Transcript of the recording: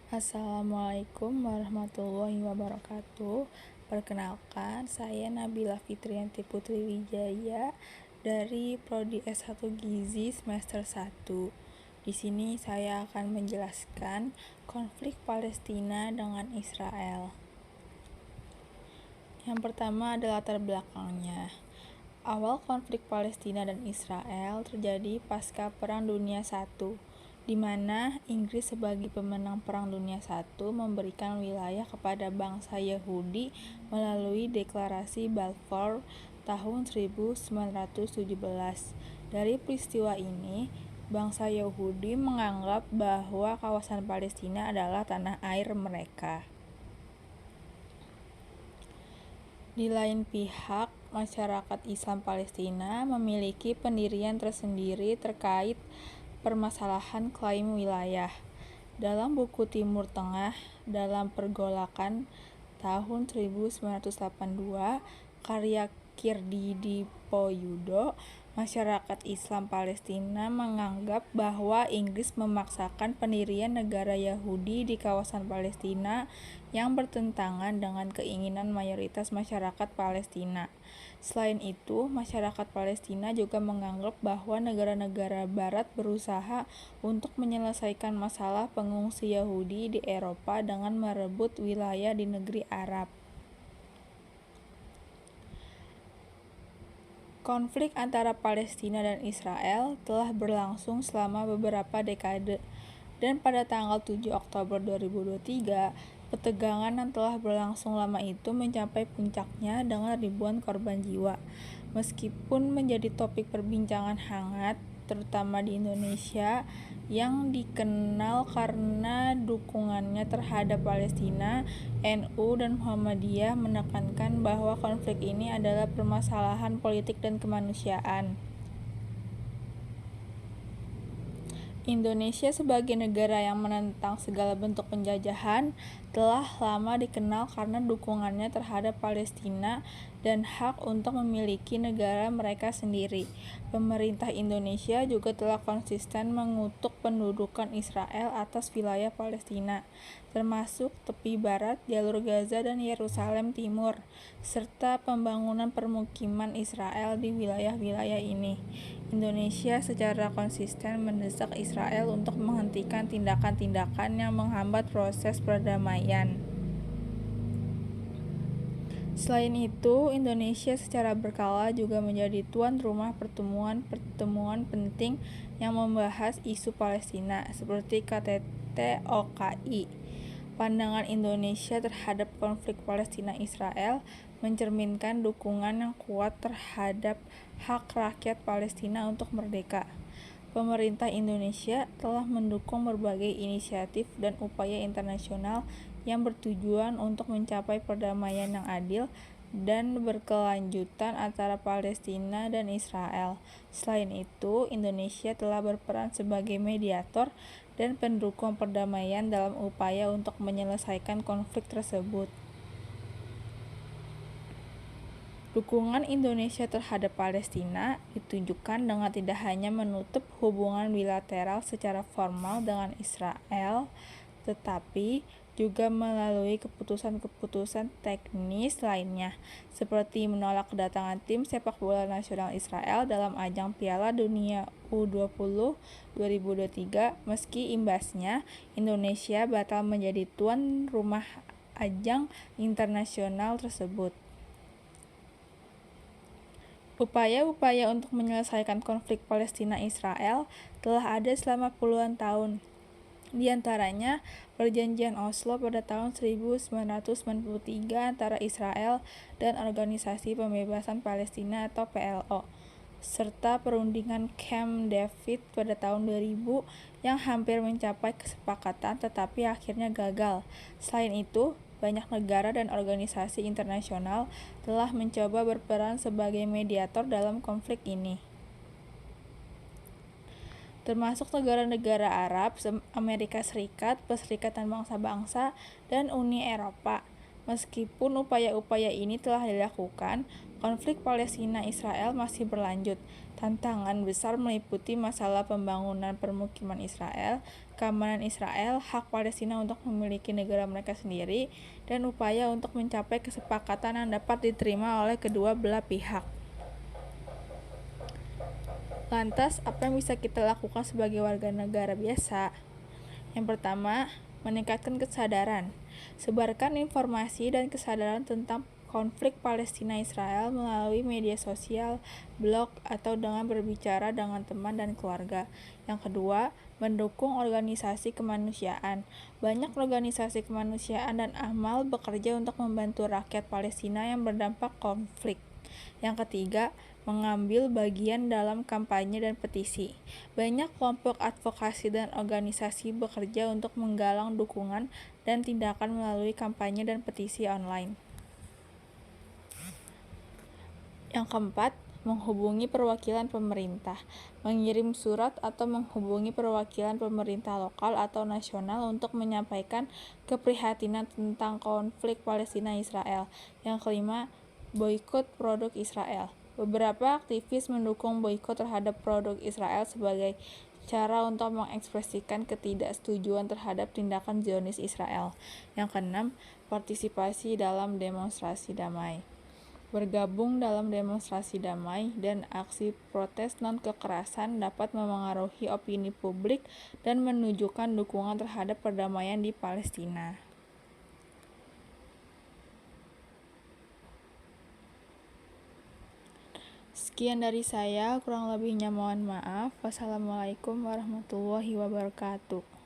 Assalamualaikum warahmatullahi wabarakatuh. Perkenalkan, saya Nabila Fitriyanti Putri Wijaya dari Prodi S1 Gizi semester 1. Di sini saya akan menjelaskan konflik Palestina dengan Israel. Yang pertama adalah latar belakangnya. Awal konflik Palestina dan Israel terjadi pasca Perang Dunia I, di mana Inggris sebagai pemenang Perang Dunia I memberikan wilayah kepada bangsa Yahudi melalui Deklarasi Balfour tahun 1917. Dari peristiwa ini, bangsa Yahudi menganggap bahwa kawasan Palestina adalah tanah air mereka. Di lain pihak, masyarakat Islam Palestina memiliki pendirian tersendiri terkait permasalahan klaim wilayah. Dalam buku Timur Tengah dalam Pergolakan tahun 1982, karya Kirdi Dipoyudo, masyarakat Islam Palestina menganggap bahwa Inggris memaksakan pendirian negara Yahudi di kawasan Palestina yang bertentangan dengan keinginan mayoritas masyarakat Palestina. Selain itu, masyarakat Palestina juga menganggap bahwa negara-negara Barat berusaha untuk menyelesaikan masalah pengungsi Yahudi di Eropa dengan merebut wilayah di negeri Arab. Konflik antara Palestina dan Israel telah berlangsung selama beberapa dekade, dan pada tanggal 7 Oktober 2023, ketegangan yang telah berlangsung lama itu mencapai puncaknya dengan ribuan korban jiwa. Meskipun menjadi topik perbincangan hangat, terutama di Indonesia, yang dikenal karena dukungannya terhadap Palestina, NU dan Muhammadiyah menekankan bahwa konflik ini adalah permasalahan politik dan kemanusiaan. Indonesia sebagai negara yang menentang segala bentuk penjajahan telah lama dikenal karena dukungannya terhadap Palestina dan hak untuk memiliki negara mereka sendiri. Pemerintah Indonesia juga telah konsisten mengutuk pendudukan Israel atas wilayah Palestina, termasuk tepi barat, jalur Gaza, dan Yerusalem Timur, serta pembangunan permukiman Israel di wilayah-wilayah ini. Indonesia secara konsisten mendesak Israel untuk menghentikan tindakan-tindakan yang menghambat proses perdamaian. Selain itu, Indonesia secara berkala juga menjadi tuan rumah pertemuan penting yang membahas isu Palestina, seperti KTT OKI. Pandangan Indonesia terhadap konflik Palestina-Israel mencerminkan dukungan yang kuat terhadap hak rakyat Palestina untuk merdeka. Pemerintah Indonesia telah mendukung berbagai inisiatif dan upaya internasional yang bertujuan untuk mencapai perdamaian yang adil dan berkelanjutan antara Palestina dan Israel. Selain itu, Indonesia telah berperan sebagai mediator dan pendukung perdamaian dalam upaya untuk menyelesaikan konflik tersebut. Dukungan Indonesia terhadap Palestina ditunjukkan dengan tidak hanya menutup hubungan bilateral secara formal dengan Israel, tetapi juga melalui keputusan-keputusan teknis lainnya, seperti menolak kedatangan tim sepak bola nasional Israel dalam ajang Piala Dunia U20 2023, meski imbasnya Indonesia batal menjadi tuan rumah ajang internasional tersebut. Upaya-upaya untuk menyelesaikan konflik Palestina-Israel telah ada selama puluhan tahun. Di antaranya, Perjanjian Oslo pada tahun 1993 antara Israel dan Organisasi Pembebasan Palestina atau PLO, serta perundingan Camp David pada tahun 2000 yang hampir mencapai kesepakatan tetapi akhirnya gagal. Selain itu, banyak negara dan organisasi internasional telah mencoba berperan sebagai mediator dalam konflik ini, termasuk negara-negara Arab, Amerika Serikat, Perserikatan Bangsa-Bangsa, dan Uni Eropa. Meskipun upaya-upaya ini telah dilakukan, konflik Palestina-Israel masih berlanjut. Tantangan besar meliputi masalah pembangunan permukiman Israel keamanan Israel, hak Palestina untuk memiliki negara mereka sendiri, dan upaya untuk mencapai kesepakatan yang dapat diterima oleh kedua belah pihak. Lantas, apa yang bisa kita lakukan sebagai warga negara biasa? Yang pertama, meningkatkan kesadaran. Sebarkan informasi dan kesadaran tentang konflik Palestina-Israel melalui media sosial, blog, atau dengan berbicara dengan teman dan keluarga. Yang kedua, mendukung organisasi kemanusiaan. Banyak organisasi kemanusiaan dan amal bekerja untuk membantu rakyat Palestina yang berdampak konflik. Yang ketiga, mengambil bagian dalam kampanye dan petisi. Banyak kelompok advokasi dan organisasi bekerja untuk menggalang dukungan dan tindakan melalui kampanye dan petisi online. Yang keempat, menghubungi perwakilan pemerintah. Mengirim surat atau menghubungi perwakilan pemerintah lokal atau nasional untuk menyampaikan keprihatinan tentang konflik Palestina-Israel. Yang kelima, boikot produk Israel. Beberapa aktivis mendukung boikot terhadap produk Israel sebagai cara untuk mengekspresikan ketidaksetujuan terhadap tindakan Zionis Israel. Yang keenam, partisipasi dalam demonstrasi damai. Bergabung dalam demonstrasi damai dan aksi protes non-kekerasan dapat memengaruhi opini publik dan menunjukkan dukungan terhadap perdamaian di Palestina. Sekian dari saya, kurang lebihnya mohon maaf. Wassalamualaikum warahmatullahi wabarakatuh.